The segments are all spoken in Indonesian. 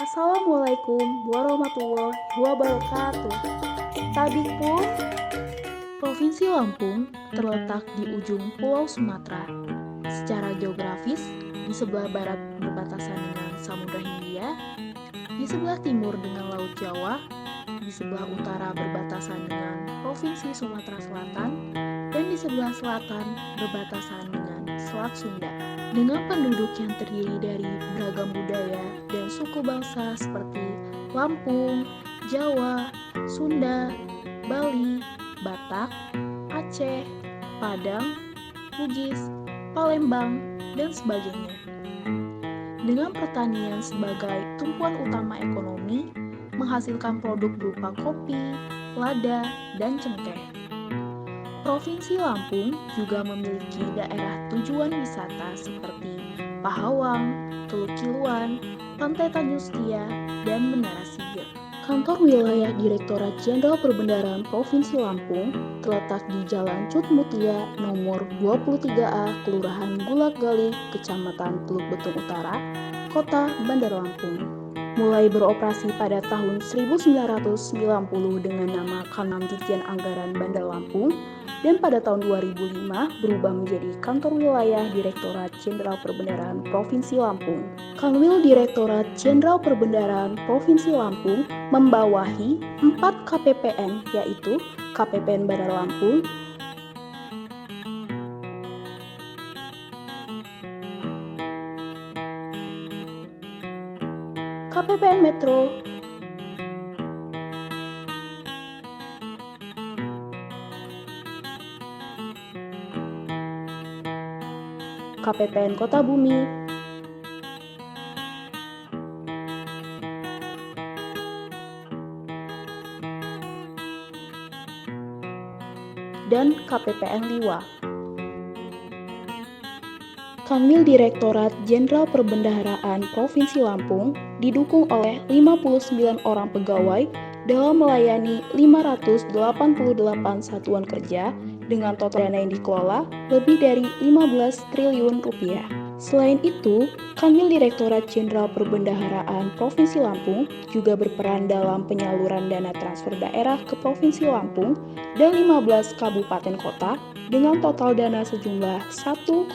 Assalamualaikum warahmatullahi wabarakatuh. Tabik pun, Provinsi Lampung terletak di ujung Pulau Sumatera. Secara geografis, di sebelah barat berbatasan dengan Samudra Hindia, di sebelah timur dengan Laut Jawa, di sebelah utara berbatasan dengan Provinsi Sumatera Selatan, dan di sebelah selatan berbatasan dengan Selat Sunda. Dengan penduduk yang terdiri dari beragam budaya dan suku bangsa seperti Lampung, Jawa, Sunda, Bali, Batak, Aceh, Padang, Bugis, Palembang, dan sebagainya. Dengan pertanian sebagai tumpuan utama ekonomi, menghasilkan produk berupa kopi, lada, dan cengkeh. Provinsi Lampung juga memiliki daerah tujuan wisata seperti Pahawang, Teluk Kiluan, Pantai Tanjung Setia, dan Menara Siger. Kantor Wilayah Direktorat Jenderal Perbendaharaan Provinsi Lampung terletak di Jalan Cut Mutia nomor 23A, Kelurahan Bulak Gali, Kecamatan Teluk Betung Utara, Kota Bandar Lampung. Mulai beroperasi pada tahun 1990 dengan nama Kanam Ditjen Anggaran Bandar Lampung, dan pada tahun 2005 berubah menjadi Kantor Wilayah Direktorat Jenderal Perbendaharaan Provinsi Lampung. Kanwil Direktorat Jenderal Perbendaharaan Provinsi Lampung membawahi 4 KPPN, yaitu KPPN Bandar Lampung, KPPN Metro, KPPN Kota Bumi, dan KPPN Liwa. Kanwil Direktorat Jenderal Perbendaharaan Provinsi Lampung didukung oleh 59 orang pegawai dalam melayani 588 satuan kerja dengan total dana yang dikelola lebih dari 15 triliun rupiah. Selain itu, Kanwil Direktorat Jenderal Perbendaharaan Provinsi Lampung juga berperan dalam penyaluran dana transfer daerah ke Provinsi Lampung dan 15 kabupaten kota dengan total dana sejumlah 1,6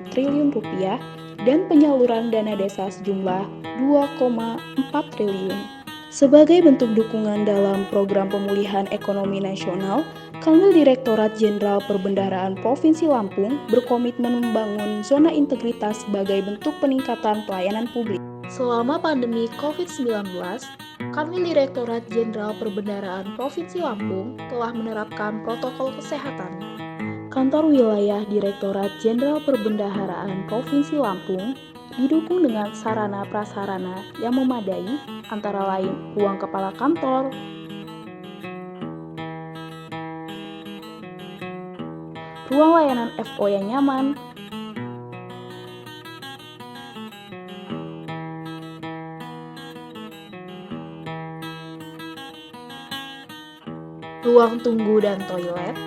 triliun rupiah dan penyaluran dana desa sejumlah 2,4 triliun. Sebagai bentuk dukungan dalam program pemulihan ekonomi nasional, Kanwil Direktorat Jenderal Perbendaharaan Provinsi Lampung berkomitmen membangun zona integritas sebagai bentuk peningkatan pelayanan publik. Selama pandemi COVID-19, Kanwil Direktorat Jenderal Perbendaharaan Provinsi Lampung telah menerapkan protokol kesehatan. Kantor Wilayah Direktorat Jenderal Perbendaharaan Provinsi Lampung didukung dengan sarana-prasarana yang memadai, antara lain ruang kepala kantor, ruang layanan FO yang nyaman, ruang tunggu dan toilet,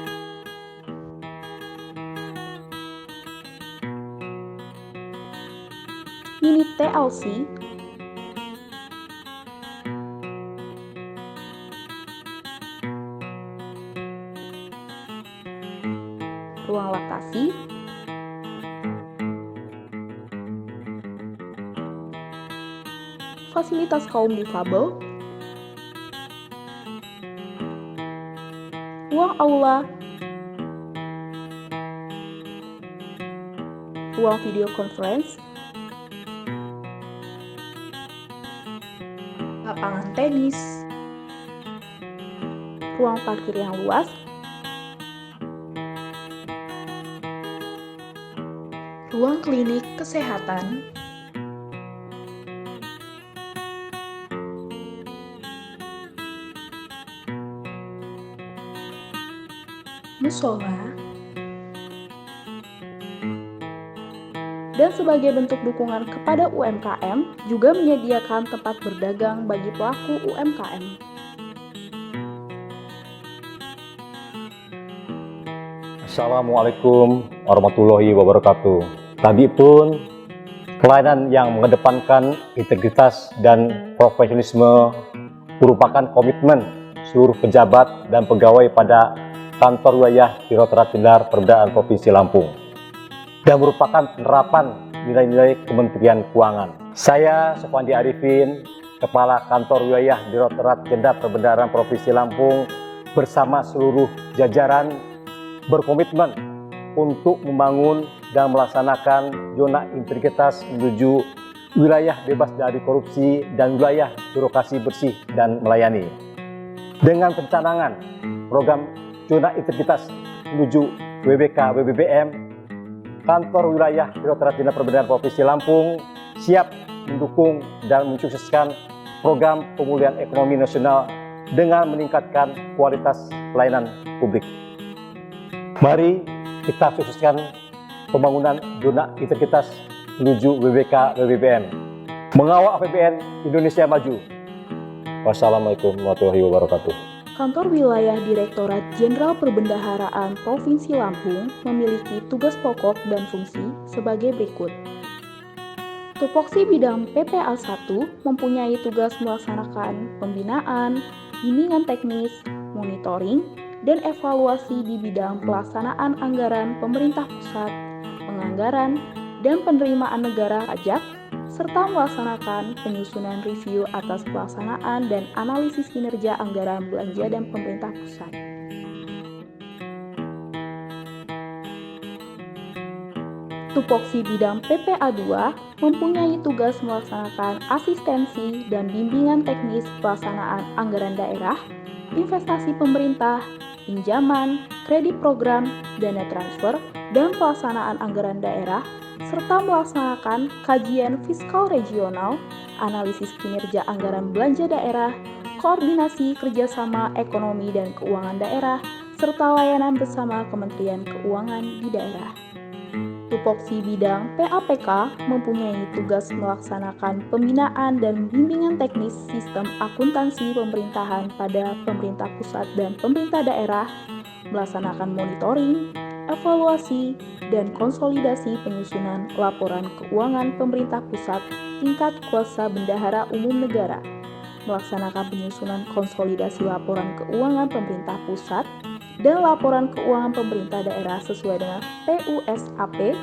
mini TLC, ruang laktasi, fasilitas kaum difabel, ruang aula, ruang video conference, lapangan tenis, ruang parkir yang luas, ruang klinik kesehatan, musola, dan sebagai bentuk dukungan kepada UMKM, juga menyediakan tempat berdagang bagi pelaku UMKM. Assalamualaikum warahmatullahi wabarakatuh. Tadi pun Pelayanan yang mengedepankan integritas dan profesionalisme merupakan komitmen seluruh pejabat dan pegawai pada kantor wilayah Direktorat Jenderal Perbendahara Provinsi Lampung dan merupakan penerapan nilai-nilai Kementerian Keuangan. Saya, Sofandi Arifin, Kepala Kantor Wilayah Direktorat Jenderal Perbendaharaan Provinsi Lampung bersama seluruh jajaran berkomitmen untuk membangun dan melaksanakan zona integritas menuju wilayah bebas dari korupsi dan wilayah birokrasi bersih dan melayani. Dengan pencanangan program zona integritas menuju WBK WBBM, Kantor Wilayah Direktorat Jenderal Perbendaharaan Provinsi Lampung siap mendukung dan mensukseskan program pemulihan ekonomi nasional dengan meningkatkan kualitas pelayanan publik. Mari kita sukseskan pembangunan zona integritas menuju WBK WBBM. Mengawal APBN Indonesia Maju. Wassalamualaikum warahmatullahi wabarakatuh. Kantor Wilayah Direktorat Jenderal Perbendaharaan Provinsi Lampung memiliki tugas pokok dan fungsi sebagai berikut. Tupoksi bidang PPA 1 mempunyai tugas melaksanakan pembinaan, bimbingan teknis, monitoring, dan evaluasi di bidang pelaksanaan anggaran pemerintah pusat, penganggaran, dan penerimaan negara pajak, serta melaksanakan penyusunan review atas pelaksanaan dan analisis kinerja anggaran belanja dan pemerintah pusat. Tupoksi bidang PPA 2 mempunyai tugas melaksanakan asistensi dan bimbingan teknis pelaksanaan anggaran daerah, investasi pemerintah, pinjaman, kredit program, dana transfer, dan pelaksanaan anggaran daerah, serta melaksanakan kajian fiskal regional, analisis kinerja anggaran belanja daerah, koordinasi kerjasama ekonomi dan keuangan daerah, serta layanan bersama Kementerian Keuangan di daerah. Tupoksi bidang PAPK mempunyai tugas melaksanakan pembinaan dan bimbingan teknis sistem akuntansi pemerintahan pada pemerintah pusat dan pemerintah daerah, melaksanakan monitoring, evaluasi, dan konsolidasi penyusunan laporan keuangan pemerintah pusat tingkat kuasa bendahara umum negara, melaksanakan penyusunan konsolidasi laporan keuangan pemerintah pusat dan laporan keuangan pemerintah daerah sesuai dengan PUSAP,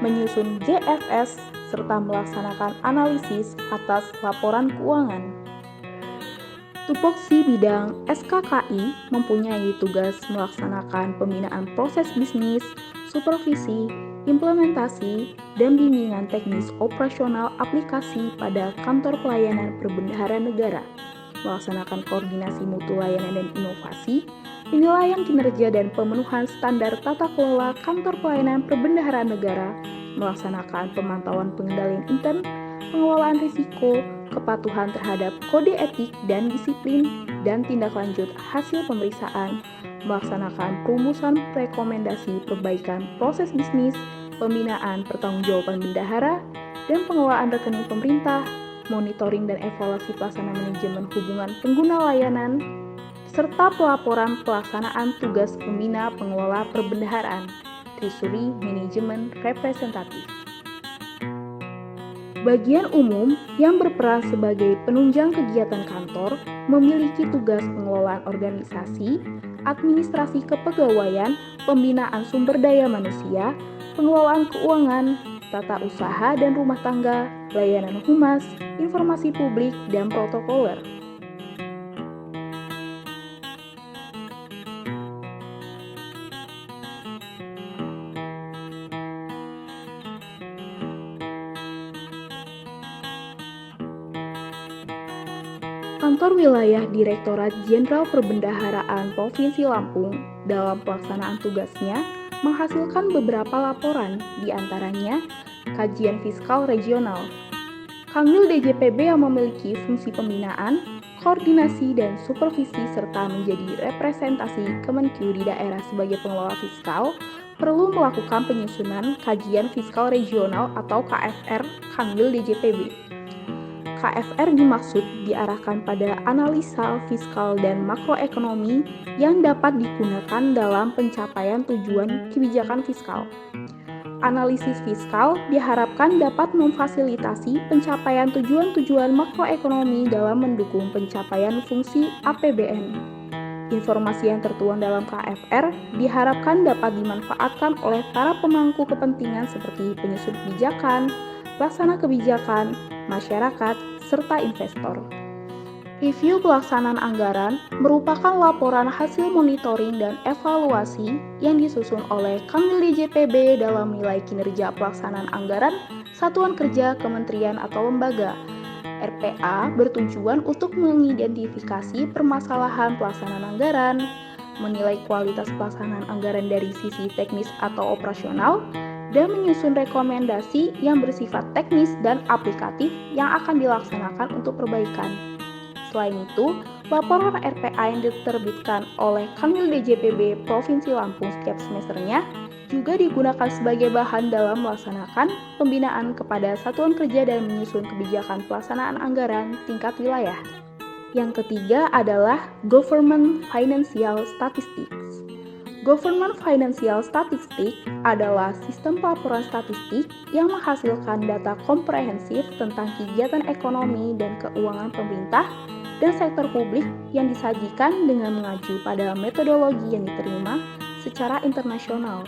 menyusun GFS, serta melaksanakan analisis atas laporan keuangan. Tupoksi bidang SKKI mempunyai tugas melaksanakan pembinaan proses bisnis, supervisi, implementasi, dan bimbingan teknis operasional aplikasi pada kantor pelayanan perbendaharaan negara, melaksanakan koordinasi mutu layanan dan inovasi, penilaian kinerja dan pemenuhan standar tata kelola kantor pelayanan perbendaharaan negara, melaksanakan pemantauan pengendalian intern, pengelolaan risiko, kepatuhan terhadap kode etik dan disiplin, dan tindak lanjut hasil pemeriksaan, melaksanakan perumusan rekomendasi perbaikan proses bisnis, pembinaan pertanggungjawaban bendahara, dan pengelolaan rekening pemerintah, monitoring dan evaluasi pelaksana manajemen hubungan pengguna layanan, serta pelaporan pelaksanaan tugas pembina pengelola perbendaharaan, Treasury Manajemen Representatif. Bagian umum yang berperan sebagai penunjang kegiatan kantor memiliki tugas pengelolaan organisasi, administrasi kepegawaian, pembinaan sumber daya manusia, pengelolaan keuangan, tata usaha dan rumah tangga, layanan humas, informasi publik, dan protokoler. Kantor Wilayah Direktorat Jenderal Perbendaharaan Provinsi Lampung dalam pelaksanaan tugasnya menghasilkan beberapa laporan, diantaranya kajian fiskal regional. Kanwil DJPB yang memiliki fungsi pembinaan, koordinasi, dan supervisi serta menjadi representasi Kemenkeu di daerah sebagai pengelola fiskal perlu melakukan penyusunan kajian fiskal regional atau KFR Kanwil DJPB. KFR dimaksud diarahkan pada analisa fiskal dan makroekonomi yang dapat digunakan dalam pencapaian tujuan kebijakan fiskal. Analisis fiskal diharapkan dapat memfasilitasi pencapaian tujuan-tujuan makroekonomi dalam mendukung pencapaian fungsi APBN. Informasi yang tertuang dalam KFR diharapkan dapat dimanfaatkan oleh para pemangku kepentingan seperti penyusun kebijakan, pelaksana kebijakan, masyarakat, serta investor. Review pelaksanaan anggaran merupakan laporan hasil monitoring dan evaluasi yang disusun oleh Kanwil DJPB dalam nilai kinerja pelaksanaan anggaran satuan kerja, kementerian, atau lembaga. RPA bertujuan untuk mengidentifikasi permasalahan pelaksanaan anggaran, menilai kualitas pelaksanaan anggaran dari sisi teknis atau operasional, dan menyusun rekomendasi yang bersifat teknis dan aplikatif yang akan dilaksanakan untuk perbaikan. Selain itu, laporan RPA yang diterbitkan oleh Kanwil DJPB Provinsi Lampung setiap semesternya juga digunakan sebagai bahan dalam melaksanakan pembinaan kepada satuan kerja dan menyusun kebijakan pelaksanaan anggaran tingkat wilayah. Yang ketiga adalah Government Financial Statistics. Government Financial Statistics adalah sistem pelaporan statistik yang menghasilkan data komprehensif tentang kegiatan ekonomi dan keuangan pemerintah dan sektor publik yang disajikan dengan mengacu pada metodologi yang diterima secara internasional.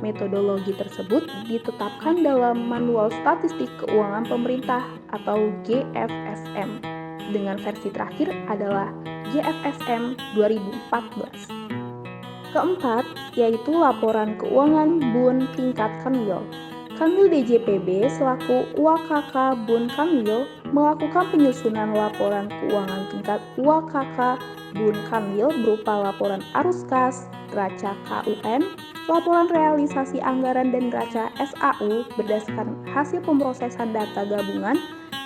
Metodologi tersebut ditetapkan dalam Manual Statistik Keuangan Pemerintah atau GFSM, dengan versi terakhir adalah GFSM 2014. Keempat, yaitu laporan keuangan BUN tingkat Kanwil. Kanwil DJPB selaku UAKK BUN Kanwil melakukan penyusunan laporan keuangan tingkat UAKK BUN Kanwil berupa laporan arus kas, neraca KUM, laporan realisasi anggaran dan neraca SAU berdasarkan hasil pemrosesan data gabungan,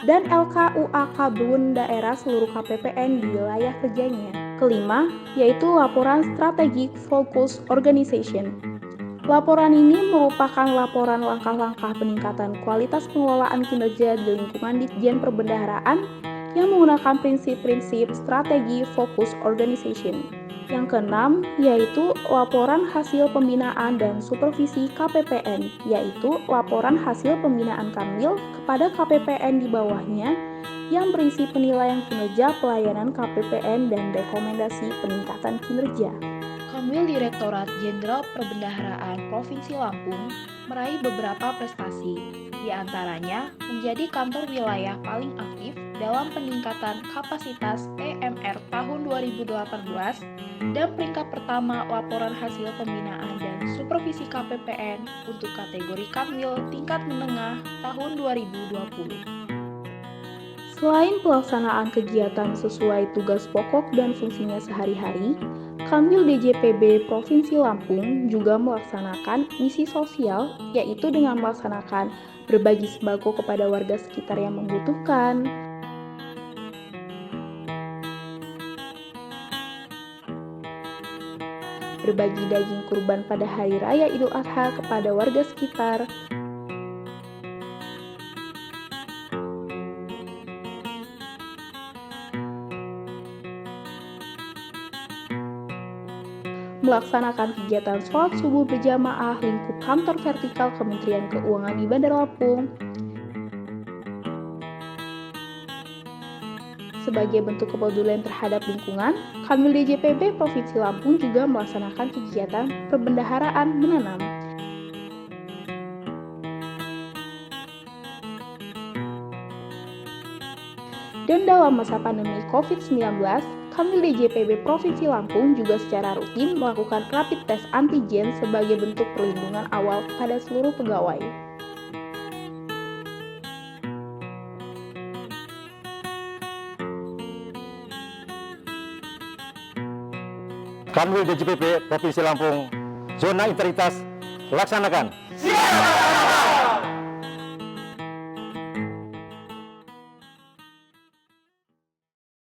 dan LKUAK BUN daerah seluruh KPPN di wilayah kerjanya. Kelima, yaitu laporan Strategic Focus Organization. Laporan ini merupakan laporan langkah-langkah peningkatan kualitas pengelolaan kinerja di lingkungan Ditjen Perbendaharaan yang menggunakan prinsip-prinsip strategi fokus organization. Yang keenam, yaitu laporan hasil pembinaan dan supervisi KPPN, yaitu laporan hasil pembinaan Kanwil kepada KPPN di bawahnya yang berisi penilaian kinerja pelayanan KPPN dan rekomendasi peningkatan kinerja. Kanwil Direktorat Jenderal Perbendaharaan Provinsi Lampung meraih beberapa prestasi, di antaranya menjadi kantor wilayah paling aktif dalam peningkatan kapasitas EMR tahun 2018 dan peringkat pertama laporan hasil pembinaan dan supervisi KPPN untuk kategori Kanwil tingkat menengah tahun 2020. Selain pelaksanaan kegiatan sesuai tugas pokok dan fungsinya sehari-hari, Kanwil DJPB Provinsi Lampung juga melaksanakan misi sosial, yaitu dengan melaksanakan berbagi sembako kepada warga sekitar yang membutuhkan, berbagi daging kurban pada Hari Raya Idul Adha kepada warga sekitar, melaksanakan kegiatan sholat subuh berjamaah lingkup kantor vertikal Kementerian Keuangan di Bandar Lampung. Sebagai bentuk kepedulian terhadap lingkungan, Kanwil DJPB Provinsi Lampung juga melaksanakan kegiatan perbendaharaan menanam. Dan dalam masa pandemi COVID-19, Kanwil DJPB Provinsi Lampung juga secara rutin melakukan rapid test antigen sebagai bentuk perlindungan awal pada seluruh pegawai. Kanwil DJPB Provinsi Lampung, zona integritas, laksanakan. Siap!